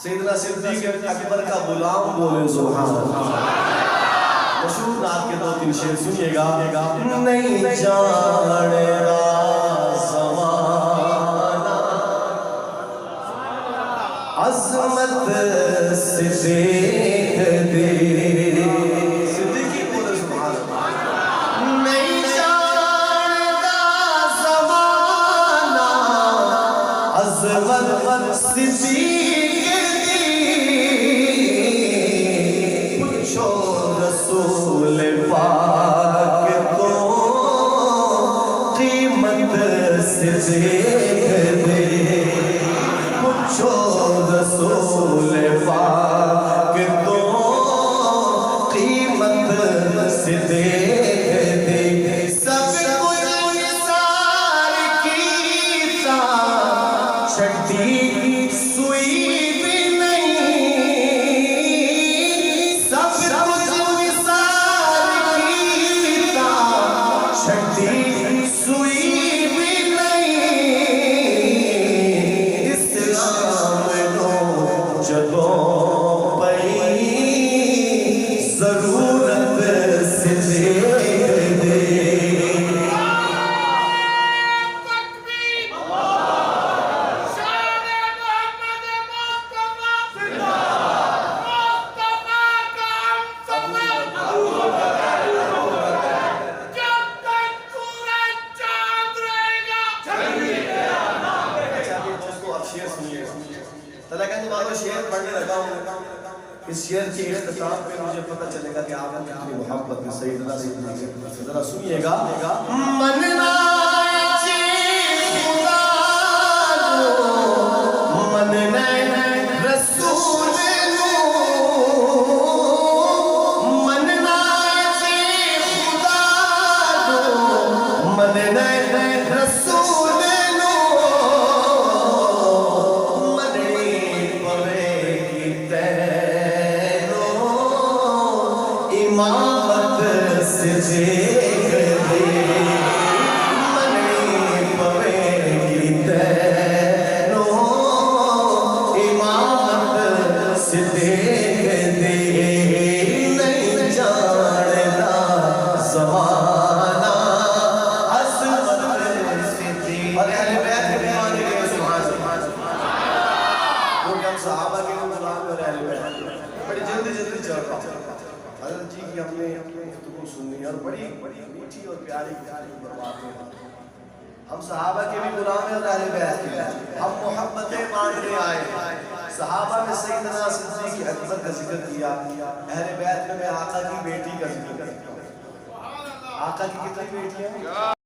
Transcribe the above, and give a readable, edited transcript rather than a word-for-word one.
سیدنا صدیق اکبر کا غلام بولے سبحان اللہ. مشہور نعت کے 2-3 شعر سنیے گا. نہیں جانے گا زمانہ عظمت سے دیکھ دے. صدیقی بولے سبحان اللہ. نہیں جانے گا زمانہ عظمت سے رسول پاک تو قیمت سے دیکھ دے. پوچھو رسول پاک تو قیمت سے دیکھ دے. سب کچھ نثار کی تھا چھٹی سوئی بھی نہیں. سب سوئی بھی نہیں. اسلام نو جدوں پئی ضرورت سے دیکھ دے. شعر پڑھنے لگا ہوں. اس شعر کے اختتام پہ مجھے پتہ چلے گا کہ آپ کتنی محبت میں سیدنا صدیق سے. ذرا سنیے گا. مننا خدا کو مننا رسول کو مننا خدا کو مننا رسول امامت سے دیکھ دے. منی پوے گی تینوں امامت سے دیکھ دے. نہیں جانتا زمانہ عظمت سے دیکھ. اور اہل بیت کے مانے گئے سبحان اللہ. کیونکہ ہم صحابہ کے غلام اور اہل بیت بڑی جلدی چل رہا ہوں. حضرت جی کی ہم نے گفتگو سنی اور بڑی میٹھی اور پیاری باتیں. ہم صحابہ کے بھی غلام ہیں اور اہل بیت کے. ہم محبتیں مانگنے آئے. صحابہ میں سیدنا صدیق اکبر کا ذکر کیا. اہل بیت میں آقا کی بیٹی کا ذکر کیا. آقا کی کتنی بیٹی ہیں؟